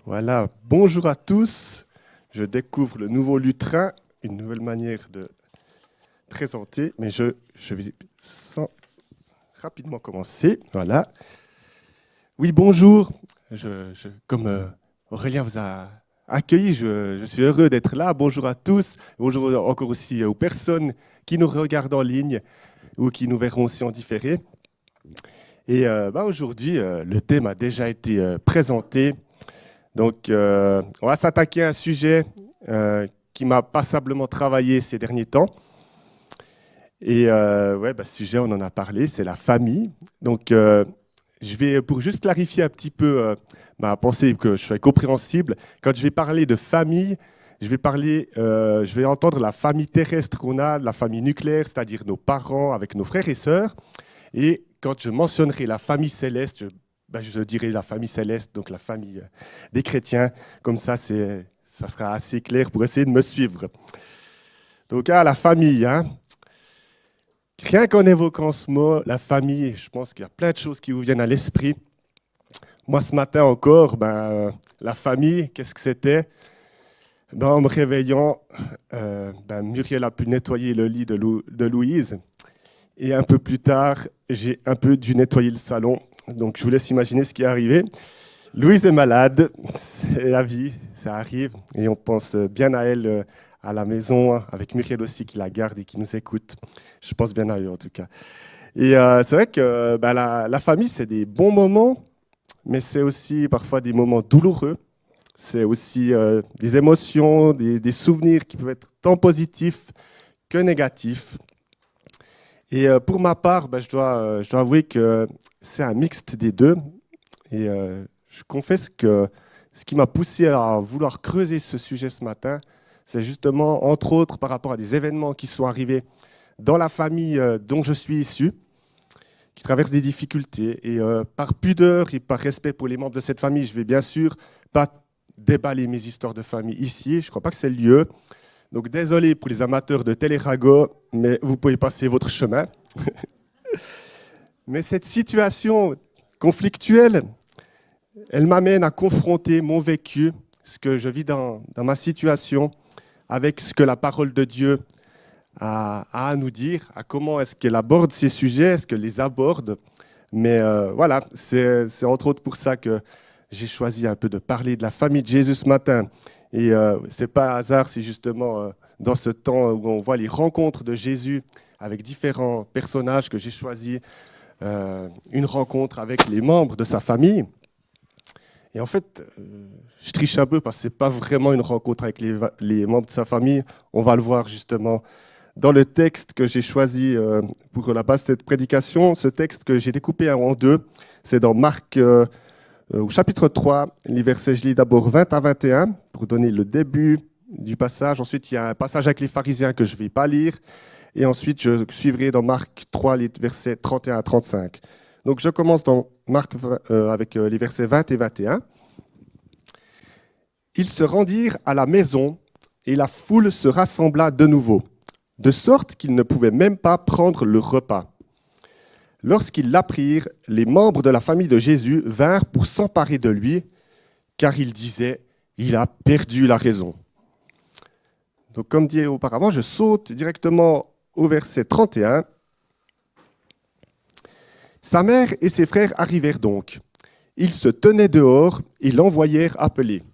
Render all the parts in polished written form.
Voilà, bonjour à tous. Je découvre le nouveau lutrin, une nouvelle manière de présenter, mais je vais rapidement commencer. Voilà. Oui, bonjour. Comme Aurélien vous a accueilli, je suis heureux d'être là. Bonjour à tous. Bonjour encore aussi aux personnes qui nous regardent en ligne ou qui nous verront aussi en différé. Et aujourd'hui, le thème a déjà été présenté. Donc, on va s'attaquer à un sujet qui m'a passablement travaillé ces derniers temps. Et ce sujet, on en a parlé, c'est la famille. Donc, je vais, pour juste clarifier un petit peu ma pensée, que je sois compréhensible, quand je vais parler de famille, je vais entendre la famille terrestre qu'on a, la famille nucléaire, c'est-à-dire nos parents avec nos frères et sœurs. Et quand je mentionnerai la famille céleste, je dirai la famille céleste, donc la famille des chrétiens. Comme ça sera assez clair pour essayer de me suivre. Donc, la famille. Rien qu'en évoquant ce mot, la famille, je pense qu'il y a plein de choses qui vous viennent à l'esprit. Moi, ce matin encore, la famille, qu'est-ce que c'était ? En me réveillant, Muriel a pu nettoyer le lit de Louise. Et un peu plus tard, j'ai un peu dû nettoyer le salon. Donc, je vous laisse imaginer ce qui est arrivé. Louise est malade, c'est la vie, ça arrive. Et on pense bien à elle à la maison, avec Muriel aussi qui la garde et qui nous écoute. Je pense bien à eux en tout cas. Et c'est vrai que la famille, c'est des bons moments, mais c'est aussi parfois des moments douloureux. C'est aussi des émotions, des souvenirs qui peuvent être tant positifs que négatifs. Et pour ma part, je dois avouer que c'est un mixte des deux. Et je confesse que ce qui m'a poussé à vouloir creuser ce sujet ce matin, c'est justement, entre autres, par rapport à des événements qui sont arrivés dans la famille dont je suis issu, qui traversent des difficultés. Et par pudeur et par respect pour les membres de cette famille, je vais bien sûr pas déballer mes histoires de famille ici. Je ne crois pas que c'est le lieu. Donc désolé pour les amateurs de Télérago, mais vous pouvez passer votre chemin. Mais cette situation conflictuelle, elle m'amène à confronter mon vécu, ce que je vis dans ma situation, avec ce que la parole de Dieu a à nous dire, à comment est-ce qu'elle aborde ces sujets, est-ce qu'elle les aborde. Mais voilà, c'est entre autres pour ça que j'ai choisi un peu de parler de la famille de Jésus ce matin. Et ce n'est pas un hasard, c'est justement dans ce temps où on voit les rencontres de Jésus avec différents personnages que j'ai choisi une rencontre avec les membres de sa famille. Et en fait, je triche un peu parce que ce n'est pas vraiment une rencontre avec les membres de sa famille. On va le voir justement dans le texte que j'ai choisi pour la base de cette prédication. Ce texte que j'ai découpé en deux, c'est dans Marc au chapitre 3, les versets, je lis d'abord 20 à 21 pour donner le début du passage. Ensuite, il y a un passage avec les pharisiens que je ne vais pas lire. Et ensuite, je suivrai dans Marc 3, les versets 31 à 35. Donc, je commence dans Marc avec les versets 20 et 21. Ils se rendirent à la maison et la foule se rassembla de nouveau, de sorte qu'ils ne pouvaient même pas prendre le repas. Lorsqu'ils l'apprirent, les membres de la famille de Jésus vinrent pour s'emparer de lui, car ils disaient « Il a perdu la raison ». Donc, comme dit auparavant, je saute directement au verset 31. Sa mère et ses frères arrivèrent donc. Ils se tenaient dehors et l'envoyèrent appeler.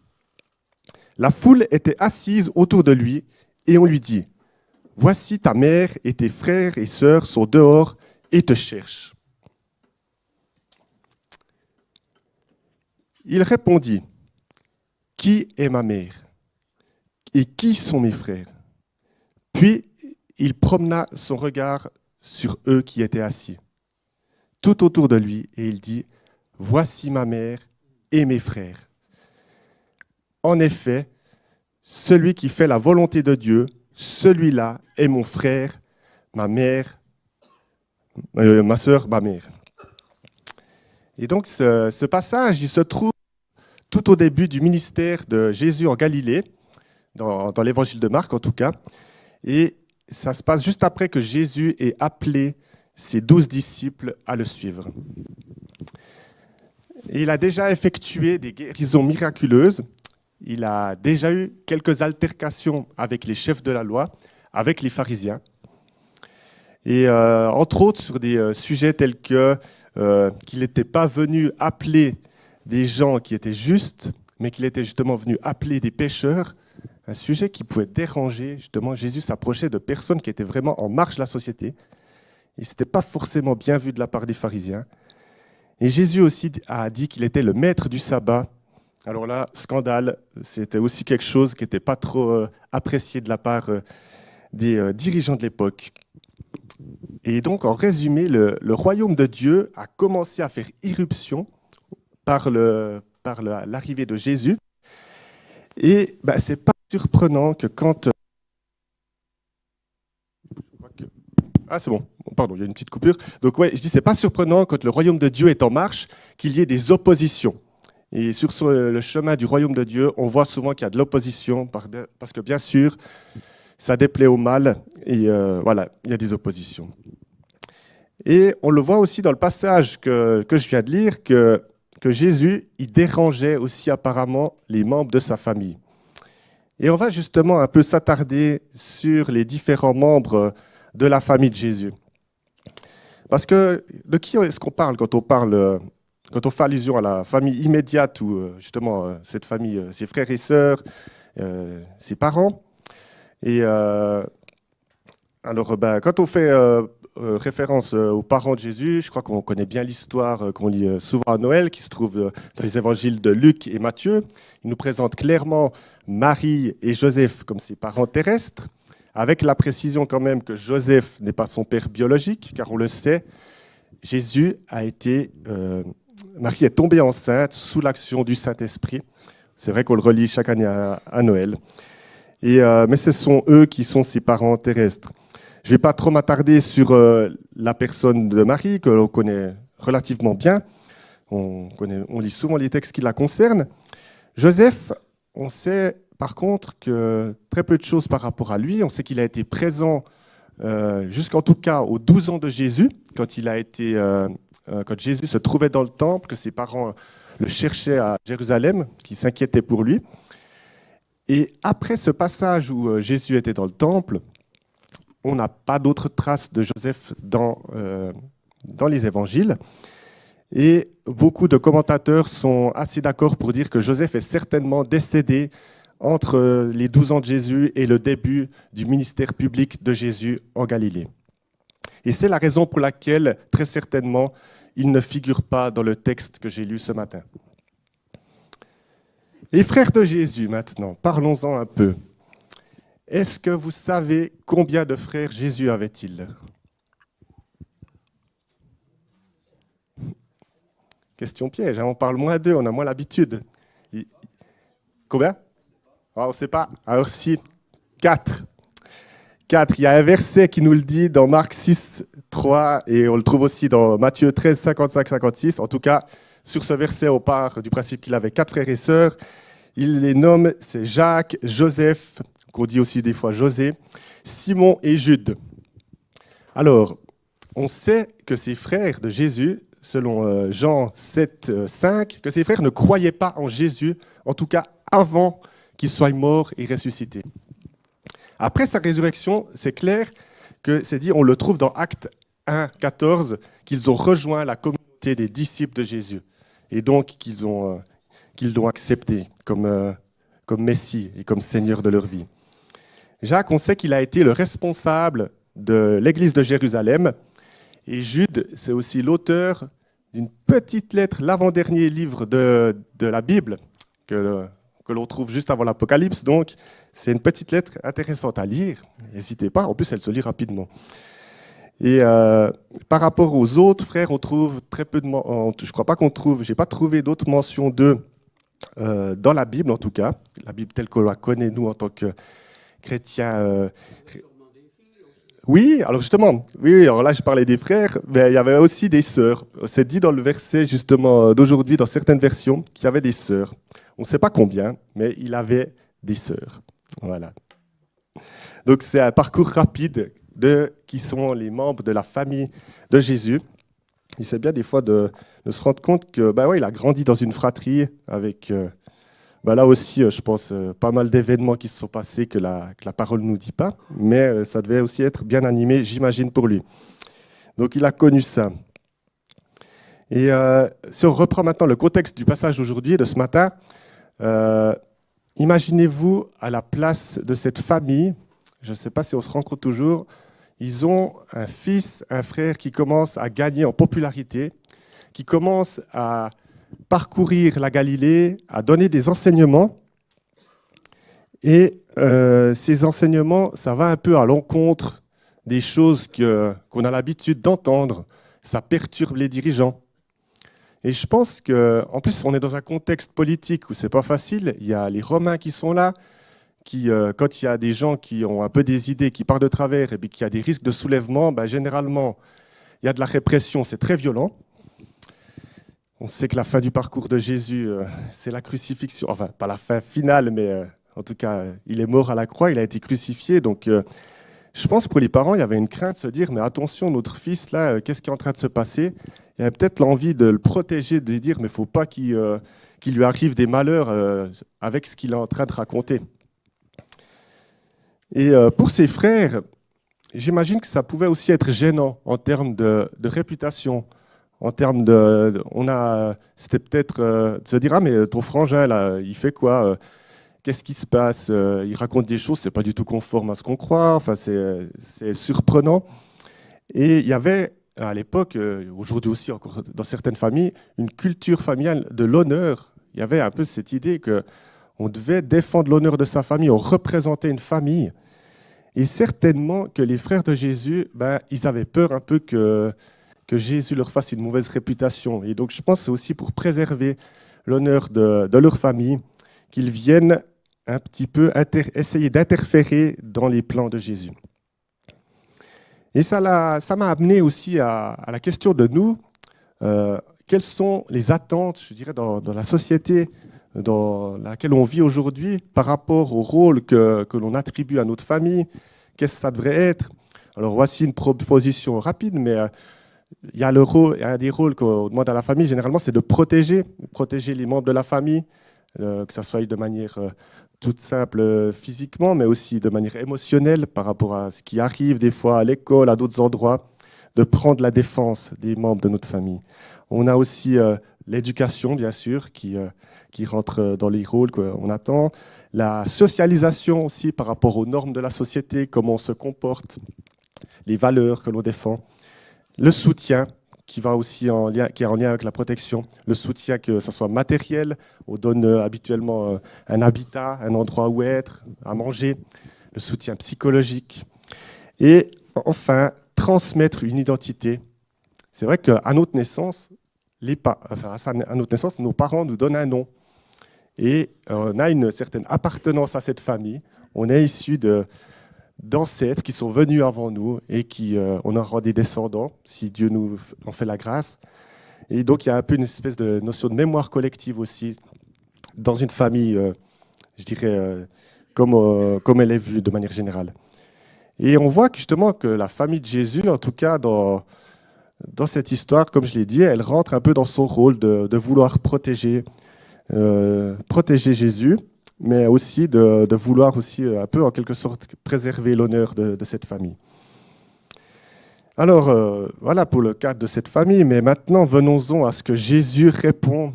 La foule était assise autour de lui et on lui dit « Voici ta mère et tes frères et sœurs sont dehors et te cherchent. » Il répondit « Qui est ma mère et qui sont mes frères ?» Puis il promena son regard sur eux qui étaient assis, tout autour de lui, et il dit « Voici ma mère et mes frères. » En effet, celui qui fait la volonté de Dieu, celui-là est mon frère, ma mère, ma sœur, ma mère. Et donc ce passage, il se trouve tout au début du ministère de Jésus en Galilée, dans l'évangile de Marc en tout cas, et ça se passe juste après que Jésus ait appelé ses 12 disciples à le suivre. Et il a déjà effectué des guérisons miraculeuses. Il a déjà eu quelques altercations avec les chefs de la loi, avec les pharisiens. Et entre autres sur des sujets tels que qu'il n'était pas venu appeler des gens qui étaient justes, mais qu'il était justement venu appeler des pécheurs, un sujet qui pouvait déranger. Justement, Jésus s'approchait de personnes qui étaient vraiment en marge de la société. Et ce n'était pas forcément bien vu de la part des pharisiens. Et Jésus aussi a dit qu'il était le maître du sabbat. Alors là, scandale, c'était aussi quelque chose qui n'était pas trop apprécié de la part des dirigeants de l'époque. Et donc, en résumé, le royaume de Dieu a commencé à faire irruption par l'arrivée de Jésus. Et ce n'est pas surprenant que quand... Ah, c'est bon. Pardon, il y a une petite coupure. Donc, ouais, je dis, c'est pas surprenant quand le royaume de Dieu est en marche qu'il y ait des oppositions. Et sur le chemin du royaume de Dieu, on voit souvent qu'il y a de l'opposition, parce que bien sûr, ça déplaît au mal, et voilà, il y a des oppositions. Et on le voit aussi dans le passage que je viens de lire, que Jésus, il dérangeait aussi apparemment les membres de sa famille. Et on va justement un peu s'attarder sur les différents membres de la famille de Jésus. Parce que de qui est-ce qu'on parle quand on fait allusion à la famille immédiate ou justement cette famille, ses frères et sœurs, ses parents. Et alors, quand on fait référence aux parents de Jésus, je crois qu'on connaît bien l'histoire qu'on lit souvent à Noël, qui se trouve dans les évangiles de Luc et Matthieu. Il nous présente clairement Marie et Joseph comme ses parents terrestres, avec la précision quand même que Joseph n'est pas son père biologique, car on le sait, Marie est tombée enceinte sous l'action du Saint-Esprit. C'est vrai qu'on le relit chaque année à Noël. Mais ce sont eux qui sont ses parents terrestres. Je ne vais pas trop m'attarder sur la personne de Marie, que l'on connaît relativement bien. On lit souvent les textes qui la concernent. Joseph, on sait par contre que très peu de choses par rapport à lui. On sait qu'il a été présent jusqu'en tout cas aux 12 ans de Jésus, quand Jésus se trouvait dans le temple, que ses parents le cherchaient à Jérusalem, qui s'inquiétaient pour lui. Et après ce passage où Jésus était dans le temple, on n'a pas d'autres traces de Joseph dans les évangiles. Et beaucoup de commentateurs sont assez d'accord pour dire que Joseph est certainement décédé entre les 12 ans de Jésus et le début du ministère public de Jésus en Galilée. Et c'est la raison pour laquelle, très certainement, il ne figure pas dans le texte que j'ai lu ce matin. Les frères de Jésus, maintenant, parlons-en un peu. Est-ce que vous savez combien de frères Jésus avait-il ? Question piège, on parle moins d'eux, on a moins l'habitude. Combien ? On ne sait pas. Alors si, 4. 4. Il y a un verset qui nous le dit dans Marc 6, 3, et on le trouve aussi dans Matthieu 13, 55, 56. En tout cas, sur ce verset, on part du principe qu'il avait 4 frères et sœurs. Il les nomme, c'est Jacques, Joseph, qu'on dit aussi des fois José, Simon et Jude. Alors, on sait que ces frères de Jésus, selon Jean 7, 5, que ces frères ne croyaient pas en Jésus, en tout cas avant qu'il soit mort et ressuscité. Après sa résurrection, c'est clair que c'est dit, on le trouve dans Actes 1, 14, qu'ils ont rejoint la communauté des disciples de Jésus, et donc qu'ils l'ont accepté comme Messie et comme Seigneur de leur vie. Jacques, on sait qu'il a été le responsable de l'église de Jérusalem, et Jude, c'est aussi l'auteur d'une petite lettre, l'avant-dernier livre de la Bible, que l'on trouve juste avant l'Apocalypse. Donc, c'est une petite lettre intéressante à lire. N'hésitez pas, en plus, elle se lit rapidement. Et par rapport aux autres frères, on trouve très peu de... je crois pas j'ai pas trouvé d'autres mentions d'eux dans la Bible, en tout cas. La Bible telle que l'on la connaît, nous, en tant que chrétiens. Oui, alors justement, oui, alors là, je parlais des frères, mais il y avait aussi des sœurs. C'est dit dans le verset, justement, d'aujourd'hui, dans certaines versions, qu'il y avait des sœurs. On ne sait pas combien, mais il avait des sœurs. Voilà. Donc, c'est un parcours rapide de qui sont les membres de la famille de Jésus. Il c'est bien des fois de de se rendre compte que ouais, il a grandi dans une fratrie avec, là aussi, je pense, pas mal d'événements qui se sont passés que la parole ne nous dit pas, mais ça devait aussi être bien animé, j'imagine, pour lui. Donc il a connu ça. Et si on reprend maintenant le contexte du passage d'aujourd'hui, de ce matin, imaginez-vous à la place de cette famille, je ne sais pas si on se rend compte toujours, ils ont un fils, un frère qui commence à gagner en popularité, qui commence à parcourir la Galilée, à donner des enseignements. Et ces enseignements, ça va un peu à l'encontre des choses qu'on a l'habitude d'entendre. Ça perturbe les dirigeants. Et je pense qu'en plus, on est dans un contexte politique où c'est pas facile. Il y a les Romains qui sont là, qui, quand il y a des gens qui ont un peu des idées, qui partent de travers, et puis qu'il y a des risques de soulèvement, généralement, il y a de la répression, c'est très violent. On sait que la fin du parcours de Jésus, c'est la crucifixion. Enfin, pas la fin finale, mais en tout cas, il est mort à la croix, il a été crucifié. Donc, je pense que pour les parents, il y avait une crainte de se dire, mais attention, notre fils, là, qu'est-ce qui est en train de se passer? Il y avait peut-être l'envie de le protéger, de lui dire, mais il ne faut pas qu'il lui arrive des malheurs avec ce qu'il est en train de raconter. Et pour ses frères, j'imagine que ça pouvait aussi être gênant en termes de réputation. En termes c'était peut-être de se dire, ah mais ton frangin là, il fait quoi? Qu'est-ce qui se passe? Il raconte des choses, c'est pas du tout conforme à ce qu'on croit. Enfin, c'est surprenant. Et il y avait à l'époque, aujourd'hui aussi encore dans certaines familles, une culture familiale de l'honneur. Il y avait un peu cette idée que on devait défendre l'honneur de sa famille, on représentait une famille. Et certainement que les frères de Jésus, ils avaient peur un peu que Jésus leur fasse une mauvaise réputation. Et donc, je pense que c'est aussi pour préserver l'honneur de leur famille qu'ils viennent un petit peu essayer d'interférer dans les plans de Jésus. Et ça m'a amené aussi à la question de nous. Quelles sont les attentes, je dirais, dans la société dans laquelle on vit aujourd'hui par rapport au rôle que l'on attribue à notre famille? Qu'est-ce que ça devrait être? Alors, voici une proposition rapide, mais il y a un des rôles qu'on demande à la famille, généralement, c'est de protéger les membres de la famille, que ça soit de manière toute simple physiquement, mais aussi de manière émotionnelle par rapport à ce qui arrive des fois à l'école, à d'autres endroits, de prendre la défense des membres de notre famille. On a aussi l'éducation, bien sûr, qui rentre dans les rôles qu'on attend. La socialisation aussi par rapport aux normes de la société, comment on se comporte, les valeurs que l'on défend. Le soutien, qui est en lien avec la protection. Le soutien, que ce soit matériel, on donne habituellement un habitat, un endroit où être, à manger. Le soutien psychologique. Et enfin, transmettre une identité. C'est vrai qu'à notre naissance, nos parents nous donnent un nom. Et on a une certaine appartenance à cette famille. On est issu d'ancêtres qui sont venus avant nous et on aura des descendants, si Dieu nous en fait la grâce. Et donc, il y a un peu une espèce de notion de mémoire collective aussi dans une famille, je dirais, comme elle est vue de manière générale. Et on voit justement que la famille de Jésus, en tout cas dans cette histoire, comme je l'ai dit, elle rentre un peu dans son rôle de vouloir protéger Jésus, mais aussi de vouloir aussi un peu en quelque sorte préserver l'honneur de cette famille. Alors voilà pour le cadre de cette famille, mais maintenant venons-en à ce que Jésus répond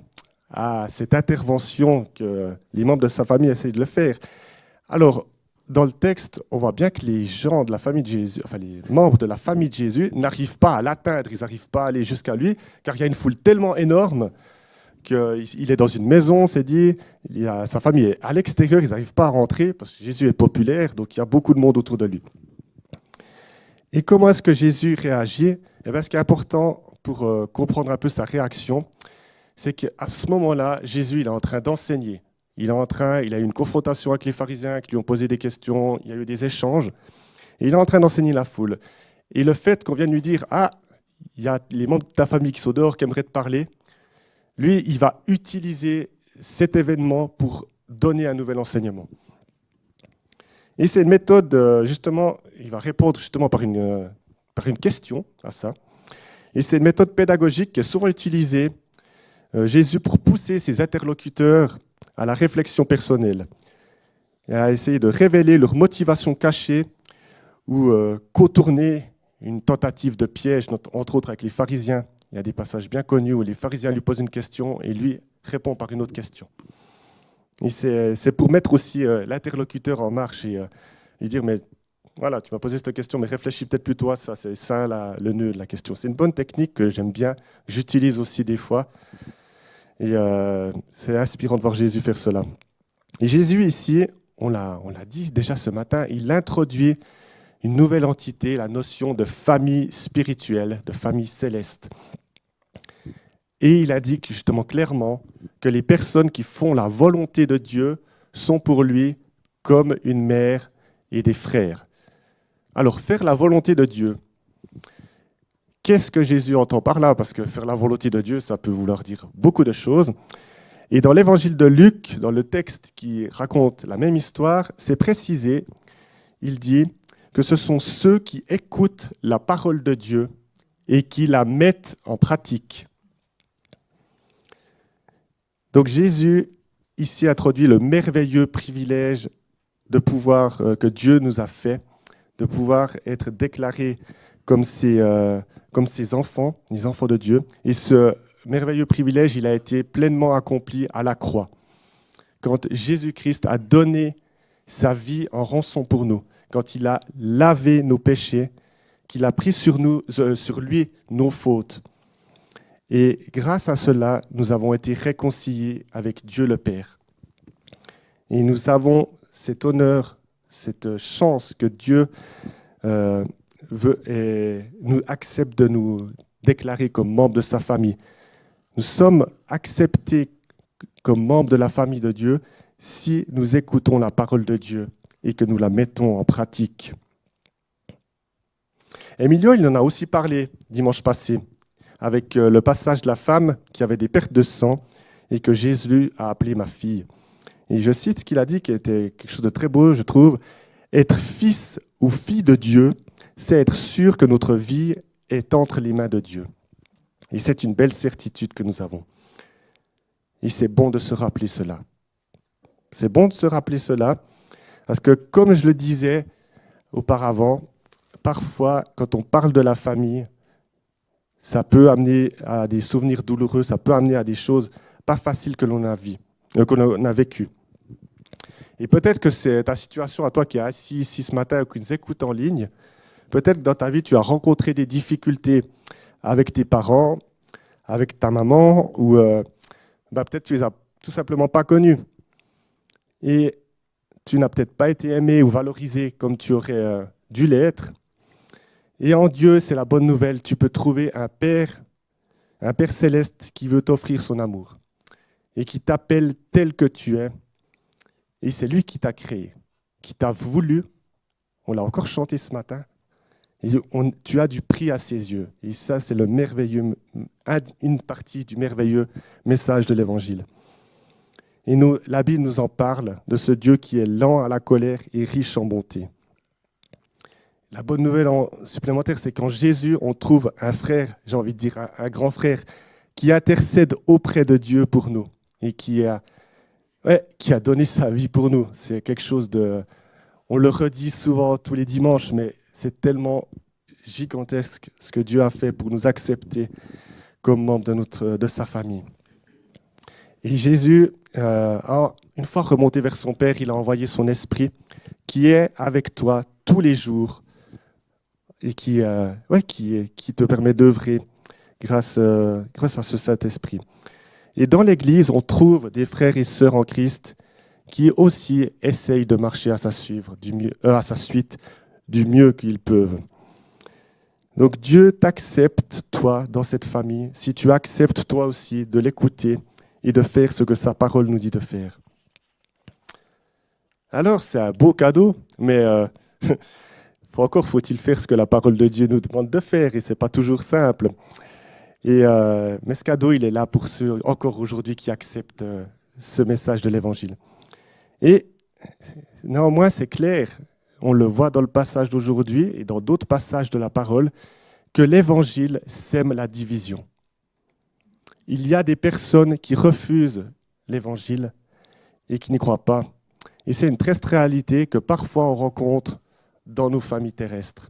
à cette intervention que les membres de sa famille essayent de le faire. Alors, dans le texte, on voit bien que les gens de la famille de Jésus, enfin les membres de la famille de Jésus n'arrivent pas à l'atteindre, ils n'arrivent pas à aller jusqu'à lui, car il y a une foule tellement énorme qu'il est dans une maison, c'est dit, sa famille est à l'extérieur, ils n'arrivent pas à rentrer, parce que Jésus est populaire, donc il y a beaucoup de monde autour de lui. Et comment est-ce que Jésus réagit? Eh bien, ce qui est important pour comprendre un peu sa réaction, c'est qu'à ce moment-là, Jésus il est en train d'enseigner. Il a eu une confrontation avec les pharisiens qui lui ont posé des questions, il y a eu des échanges, et il est en train d'enseigner la foule. Et le fait qu'on vienne lui dire « Ah, il y a les membres de ta famille qui sont dehors, qui aimeraient te parler », lui, il va utiliser cet événement pour donner un nouvel enseignement. Et c'est une méthode, justement, il va répondre justement par une question à ça. Et c'est une méthode pédagogique qui est souvent utilisée, Jésus, pour pousser ses interlocuteurs à la réflexion personnelle et à essayer de révéler leur motivation cachée ou contourner une tentative de piège, entre autres avec les pharisiens. Il y a des passages bien connus où les pharisiens lui posent une question et lui répond par une autre question. Et c'est pour mettre aussi l'interlocuteur en marche et lui dire, mais voilà, tu m'as posé cette question, mais réfléchis peut-être plutôt à ça, c'est ça le nœud de la question. C'est une bonne technique que j'aime bien, que j'utilise aussi des fois. Et c'est inspirant de voir Jésus faire cela. Et Jésus ici, on l'a dit déjà ce matin, il introduit une nouvelle entité, la notion de famille spirituelle, de famille céleste. Et il indique justement clairement que les personnes qui font la volonté de Dieu sont pour lui comme une mère et des frères. Alors, faire la volonté de Dieu, qu'est-ce que Jésus entend par là? Parce que faire la volonté de Dieu, ça peut vouloir dire beaucoup de choses. Et dans l'évangile de Luc, dans le texte qui raconte la même histoire, c'est précisé, il dit que ce sont ceux qui écoutent la parole de Dieu et qui la mettent en pratique. Donc Jésus, ici, introduit le merveilleux privilège de pouvoir, que Dieu nous a fait, de pouvoir être déclarés comme ses enfants, les enfants de Dieu. Et ce merveilleux privilège, il a été pleinement accompli à la croix, quand Jésus-Christ a donné sa vie en rançon pour nous, quand il a lavé nos péchés, qu'il a pris sur lui nos fautes. Et grâce à cela, nous avons été réconciliés avec Dieu le Père. Et nous avons cet honneur, cette chance que Dieu nous accepte de nous déclarer comme membres de sa famille. Nous sommes acceptés comme membres de la famille de Dieu si nous écoutons la parole de Dieu et que nous la mettons en pratique. Emilio, il en a aussi parlé dimanche passé, avec le passage de la femme qui avait des pertes de sang et que Jésus a appelée ma fille. Et je cite ce qu'il a dit, qui était quelque chose de très beau, je trouve. Être fils ou fille de Dieu, c'est être sûr que notre vie est entre les mains de Dieu. Et c'est une belle certitude que nous avons. Et c'est bon de se rappeler cela. C'est bon de se rappeler cela, parce que comme je le disais auparavant, parfois, quand on parle de la famille, ça peut amener à des souvenirs douloureux, ça peut amener à des choses pas faciles que l'on a vécues. Et peut-être que c'est ta situation à toi qui est assis ici ce matin ou qui nous écoute en ligne. Peut-être que dans ta vie, tu as rencontré des difficultés avec tes parents, avec ta maman, ou peut-être tu les as tout simplement pas connus. Et tu n'as peut-être pas été aimé ou valorisé comme tu aurais dû l'être. Et en Dieu, c'est la bonne nouvelle, tu peux trouver un Père céleste qui veut t'offrir son amour et qui t'appelle tel que tu es. Et c'est lui qui t'a créé, qui t'a voulu. On l'a encore chanté ce matin. Et tu as du prix à ses yeux. Et ça, c'est une partie du merveilleux message de l'Évangile. Et la Bible nous en parle de ce Dieu qui est lent à la colère et riche en bonté. La bonne nouvelle supplémentaire, c'est qu'en Jésus, on trouve un frère, j'ai envie de dire un grand frère, qui intercède auprès de Dieu pour nous et qui a donné sa vie pour nous. C'est quelque chose de... On le redit souvent tous les dimanches, mais c'est tellement gigantesque ce que Dieu a fait pour nous accepter comme membres de sa famille. Et Jésus, une fois remonté vers son Père, il a envoyé son Esprit qui est avec toi tous les jours et qui te permet d'œuvrer grâce à ce Saint-Esprit. Et dans l'Église, on trouve des frères et sœurs en Christ qui aussi essayent de marcher à sa suite du mieux qu'ils peuvent. Donc Dieu t'accepte, toi, dans cette famille, si tu acceptes toi aussi de l'écouter et de faire ce que sa parole nous dit de faire. Alors, c'est un beau cadeau, mais encore faut-il faire ce que la parole de Dieu nous demande de faire, et ce n'est pas toujours simple. Mais ce cadeau, il est là pour ceux, encore aujourd'hui, qui acceptent ce message de l'Évangile. Et néanmoins, c'est clair, on le voit dans le passage d'aujourd'hui et dans d'autres passages de la parole, que l'Évangile sème la division. Il y a des personnes qui refusent l'Évangile et qui n'y croient pas. Et c'est une triste réalité que parfois on rencontre dans nos familles terrestres.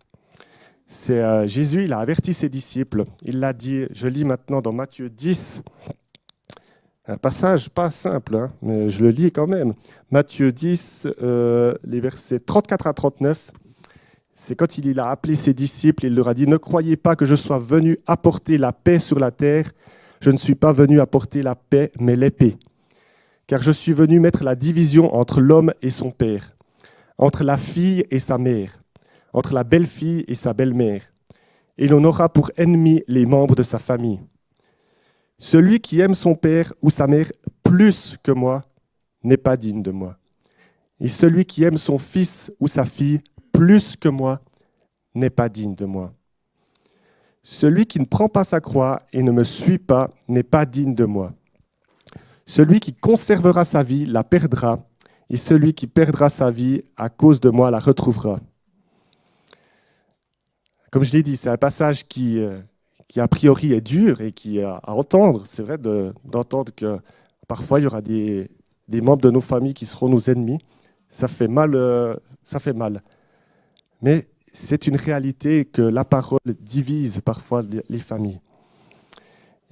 Jésus, il a averti ses disciples. Il l'a dit, je lis maintenant dans Matthieu 10, un passage pas simple, hein, mais je le lis quand même. Matthieu 10, les versets 34 à 39. C'est quand il a appelé ses disciples, il leur a dit « Ne croyez pas que je sois venu apporter la paix sur la terre. Je ne suis pas venu apporter la paix, mais l'épée. Car je suis venu mettre la division entre l'homme et son père, entre la fille et sa mère, entre la belle-fille et sa belle-mère. Et l'on aura pour ennemis les membres de sa famille. Celui qui aime son père ou sa mère plus que moi n'est pas digne de moi. Et celui qui aime son fils ou sa fille plus que moi n'est pas digne de moi. Celui qui ne prend pas sa croix et ne me suit pas n'est pas digne de moi. Celui qui conservera sa vie la perdra, et celui qui perdra sa vie à cause de moi la retrouvera. » Comme je l'ai dit, c'est un passage qui a priori est dur et qui à entendre. C'est vrai d'entendre que parfois il y aura des membres de nos familles qui seront nos ennemis. Ça fait mal. Mais c'est une réalité que la parole divise parfois les familles.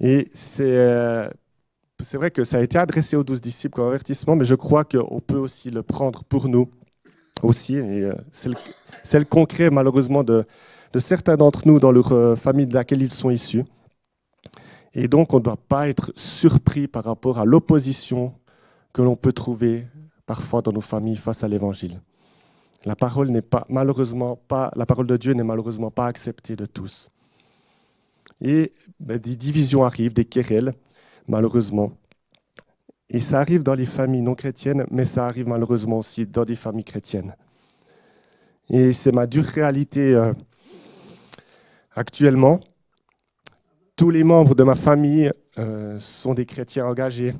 Et c'est vrai que ça a été adressé aux 12 disciples comme avertissement, mais je crois qu'on peut aussi le prendre pour nous aussi. Et c'est le concret, malheureusement, de certains d'entre nous dans leur famille de laquelle ils sont issus. Et donc, on ne doit pas être surpris par rapport à l'opposition que l'on peut trouver parfois dans nos familles face à l'Évangile. La parole de Dieu n'est malheureusement pas acceptée de tous. Et des divisions arrivent, des querelles, malheureusement. Et ça arrive dans les familles non chrétiennes, mais ça arrive malheureusement aussi dans des familles chrétiennes. Et c'est ma dure réalité actuellement. Tous les membres de ma famille sont des chrétiens engagés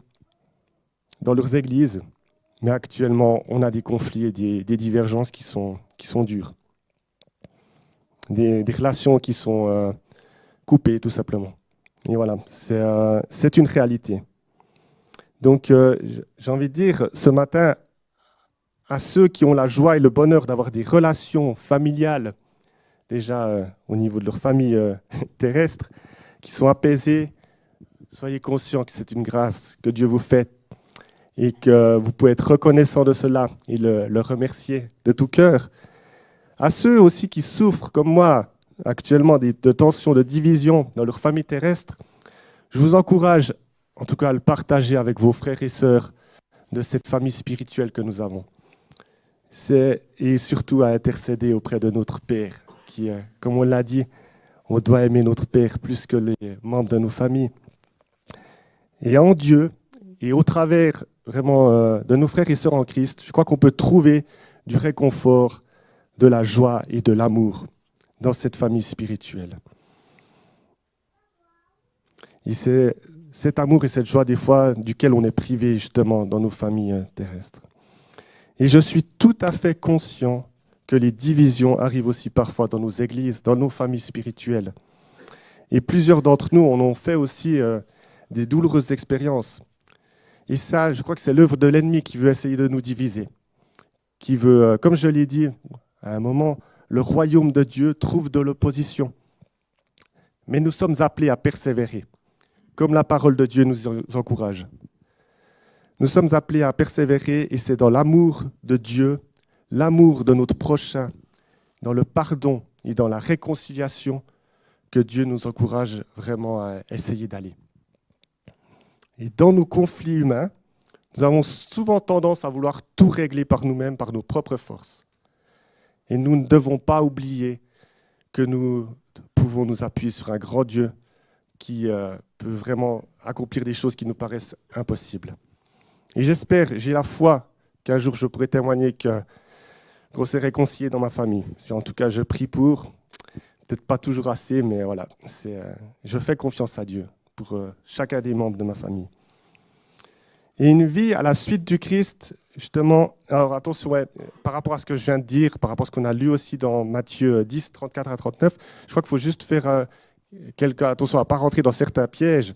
dans leurs églises. Mais actuellement, on a des conflits et des divergences qui sont dures. Des relations qui sont coupées, tout simplement. Et voilà, c'est une réalité. Donc, j'ai envie de dire, ce matin, à ceux qui ont la joie et le bonheur d'avoir des relations familiales, déjà au niveau de leur famille terrestre, qui sont apaisées, soyez conscients que c'est une grâce que Dieu vous fait et que vous pouvez être reconnaissant de cela et le remercier de tout cœur. À ceux aussi qui souffrent, comme moi, actuellement, de tensions, de divisions dans leur famille terrestre, je vous encourage, en tout cas, à le partager avec vos frères et sœurs de cette famille spirituelle que nous avons. Et surtout à intercéder auprès de notre Père, qui, comme on l'a dit, on doit aimer notre Père plus que les membres de nos familles. Et en Dieu, et au travers vraiment de nos frères et sœurs en Christ, je crois qu'on peut trouver du réconfort, de la joie et de l'amour dans cette famille spirituelle. Et c'est cet amour et cette joie des fois duquel on est privé justement dans nos familles terrestres. Et je suis tout à fait conscient que les divisions arrivent aussi parfois dans nos églises, dans nos familles spirituelles. Et plusieurs d'entre nous en ont fait aussi des douloureuses expériences. Et ça, je crois que c'est l'œuvre de l'ennemi qui veut essayer de nous diviser, qui veut, comme je l'ai dit, à un moment, le royaume de Dieu trouve de l'opposition. Mais nous sommes appelés à persévérer, comme la parole de Dieu nous encourage. Nous sommes appelés à persévérer et c'est dans l'amour de Dieu, l'amour de notre prochain, dans le pardon et dans la réconciliation que Dieu nous encourage vraiment à essayer d'aller. Et dans nos conflits humains, nous avons souvent tendance à vouloir tout régler par nous-mêmes, par nos propres forces. Et nous ne devons pas oublier que nous pouvons nous appuyer sur un grand Dieu qui peut vraiment accomplir des choses qui nous paraissent impossibles. Et j'espère, j'ai la foi qu'un jour je pourrai témoigner qu'on s'est réconcilié dans ma famille. En tout cas, je prie pour, peut-être pas toujours assez, mais voilà, je fais confiance à Dieu pour chacun des membres de ma famille. Et une vie à la suite du Christ, justement, alors attention, ouais, par rapport à ce que je viens de dire, par rapport à ce qu'on a lu aussi dans Matthieu 10, 34 à 39, je crois qu'il faut juste faire attention à ne pas rentrer dans certains pièges.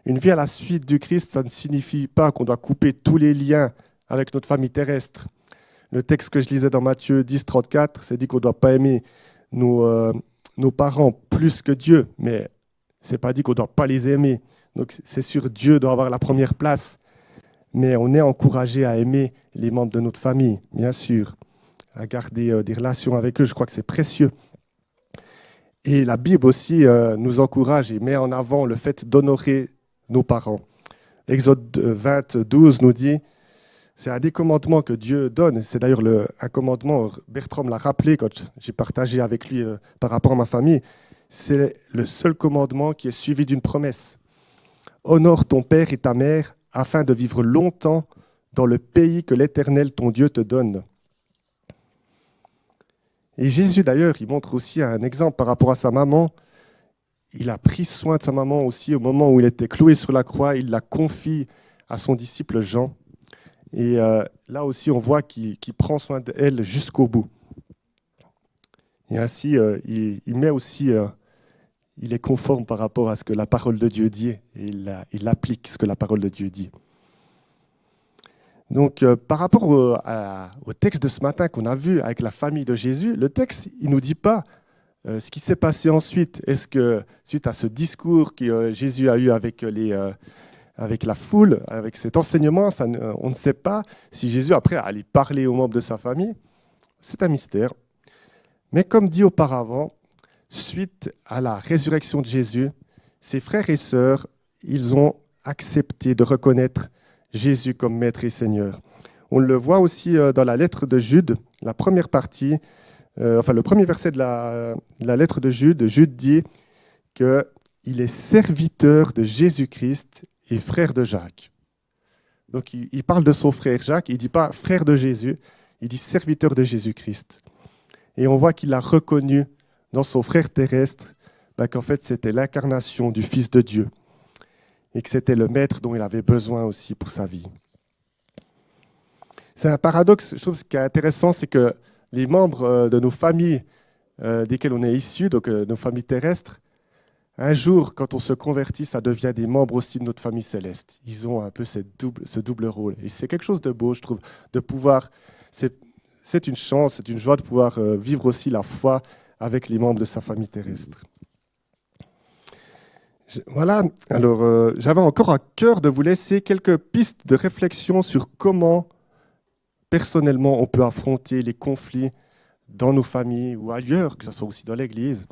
Une vie à la suite du Christ, ça ne signifie pas qu'on doit couper tous les liens avec notre famille terrestre. Le texte que je lisais dans Matthieu 10, 34, c'est dit qu'on ne doit pas aimer nos parents plus que Dieu, mais ce n'est pas dit qu'on ne doit pas les aimer. Donc c'est sûr, Dieu doit avoir la première place, mais on est encouragé à aimer les membres de notre famille, bien sûr, à garder des relations avec eux. Je crois que c'est précieux. Et la Bible aussi nous encourage et met en avant le fait d'honorer nos parents. Exode 20, 12 nous dit, c'est un des commandements que Dieu donne. C'est d'ailleurs un commandement, Bertrand me l'a rappelé quand j'ai partagé avec lui par rapport à ma famille. C'est le seul commandement qui est suivi d'une promesse. Honore ton père et ta mère afin de vivre longtemps dans le pays que l'Éternel, ton Dieu, te donne. Et Jésus, d'ailleurs, il montre aussi un exemple par rapport à sa maman. Il a pris soin de sa maman aussi au moment où il était cloué sur la croix. Il la confie à son disciple Jean. Et là aussi, on voit qu'il prend soin d'elle jusqu'au bout. Et ainsi, il met aussi, il est conforme par rapport à ce que la parole de Dieu dit. Et il applique ce que la parole de Dieu dit. Donc, par rapport au texte de ce matin qu'on a vu avec la famille de Jésus, le texte, il ne nous dit pas ce qui s'est passé ensuite. Est-ce que, suite à ce discours que Jésus a eu avec la foule, avec cet enseignement, on ne sait pas si Jésus, après, allait parler aux membres de sa famille. C'est un mystère. Mais comme dit auparavant, suite à la résurrection de Jésus, ses frères et sœurs, ils ont accepté de reconnaître Jésus comme Maître et Seigneur. On le voit aussi dans la lettre de Jude, la première partie, le premier verset de la lettre de Jude. Jude dit qu'il est serviteur de Jésus-Christ et frère de Jacques. Donc il parle de son frère Jacques, il ne dit pas frère de Jésus, il dit serviteur de Jésus-Christ. Et on voit qu'il a reconnu dans son frère terrestre qu'en fait c'était l'incarnation du Fils de Dieu et que c'était le maître dont il avait besoin aussi pour sa vie. C'est un paradoxe. Je trouve ce qui est intéressant, c'est que les membres de nos familles desquelles on est issus, donc nos familles terrestres, un jour, quand on se convertit, ça devient des membres aussi de notre famille céleste. Ils ont un peu ce double rôle. Et c'est quelque chose de beau, je trouve, de pouvoir... C'est une chance, c'est une joie de pouvoir vivre aussi la foi avec les membres de sa famille terrestre. Voilà, alors j'avais encore à cœur de vous laisser quelques pistes de réflexion sur comment, personnellement, on peut affronter les conflits dans nos familles ou ailleurs, que ce soit aussi dans l'Église.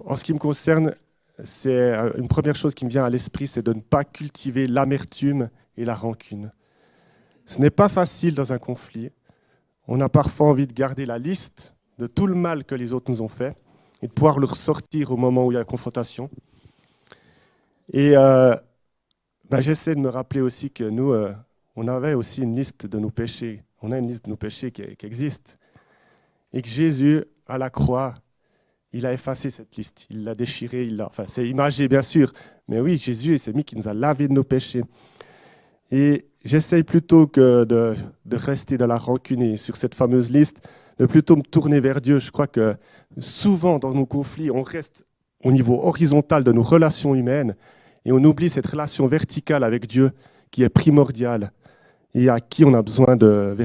En ce qui me concerne, c'est une première chose qui me vient à l'esprit, c'est de ne pas cultiver l'amertume et la rancune. Ce n'est pas facile dans un conflit. On a parfois envie de garder la liste de tout le mal que les autres nous ont fait et de pouvoir le ressortir au moment où il y a confrontation. Et j'essaie de me rappeler aussi que nous, on avait aussi une liste de nos péchés. On a une liste de nos péchés qui existe. Et que Jésus, à la croix, il a effacé cette liste. Il l'a déchirée. C'est imagé, bien sûr. Mais oui, Jésus, c'est lui qui nous a lavé de nos péchés. Et j'essaye plutôt que de rester dans la rancune et sur cette fameuse liste, de plutôt me tourner vers Dieu. Je crois que souvent, dans nos conflits, on reste au niveau horizontal de nos relations humaines et on oublie cette relation verticale avec Dieu qui est primordiale et vers qui on a besoin de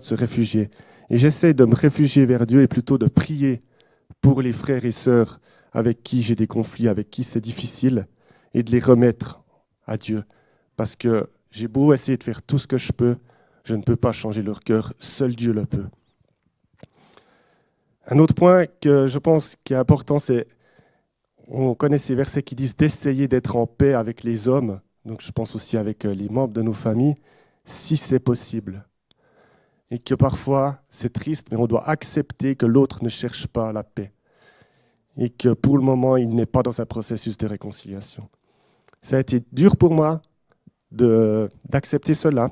se réfugier. Et j'essaie de me réfugier vers Dieu et plutôt de prier pour les frères et sœurs avec qui j'ai des conflits, avec qui c'est difficile, et de les remettre à Dieu. Parce que j'ai beau essayer de faire tout ce que je peux, je ne peux pas changer leur cœur, seul Dieu le peut. Un autre point que je pense qui est important, c'est, on connaît ces versets qui disent d'essayer d'être en paix avec les hommes, donc je pense aussi avec les membres de nos familles, si c'est possible. Et que parfois, c'est triste, mais on doit accepter que l'autre ne cherche pas la paix. Et que pour le moment, il n'est pas dans un processus de réconciliation. Ça a été dur pour moi d'accepter cela,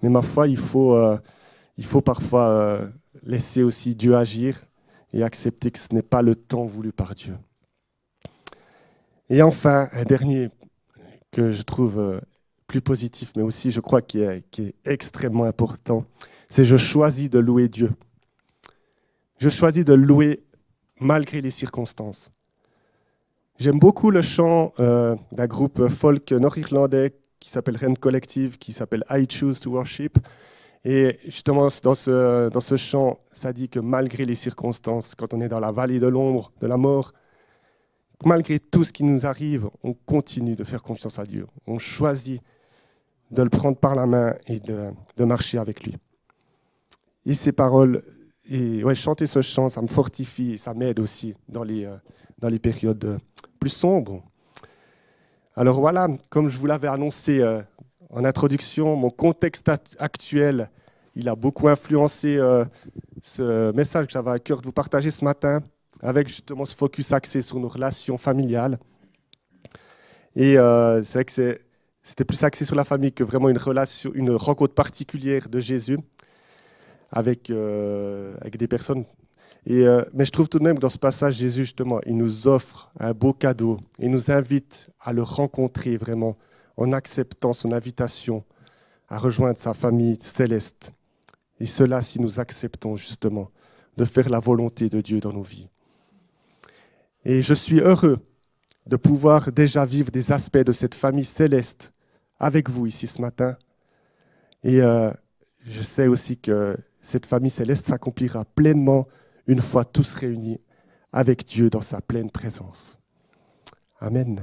mais ma foi, il faut parfois laisser aussi Dieu agir et accepter que ce n'est pas le temps voulu par Dieu. Et enfin, un dernier que je trouve plus positif, mais aussi, je crois, qui est extrêmement important, c'est je choisis de louer Dieu. Je choisis de le louer malgré les circonstances. J'aime beaucoup le chant d'un groupe folk nord-irlandais qui s'appelle Rend Collective, qui s'appelle I Choose to Worship. Et justement, dans ce chant, ça dit que malgré les circonstances, quand on est dans la vallée de l'ombre, de la mort, malgré tout ce qui nous arrive, on continue de faire confiance à Dieu. On choisit de le prendre par la main et de marcher avec lui. Et ces paroles, et ouais, chanter ce chant, ça me fortifie et ça m'aide aussi dans les périodes plus sombres. Alors voilà, comme je vous l'avais annoncé en introduction, mon contexte actuel, il a beaucoup influencé ce message que j'avais à cœur de vous partager ce matin, avec justement ce focus axé sur nos relations familiales. Et c'est vrai que c'était plus axé sur la famille que vraiment une rencontre particulière de Jésus avec des personnes. Mais je trouve tout de même que dans ce passage, Jésus, justement, il nous offre un beau cadeau. Il nous invite à le rencontrer vraiment en acceptant son invitation à rejoindre sa famille céleste. Et cela si nous acceptons justement de faire la volonté de Dieu dans nos vies. Et je suis heureux de pouvoir déjà vivre des aspects de cette famille céleste avec vous ici ce matin. Et je sais aussi que cette famille céleste s'accomplira pleinement une fois tous réunis avec Dieu dans sa pleine présence. Amen.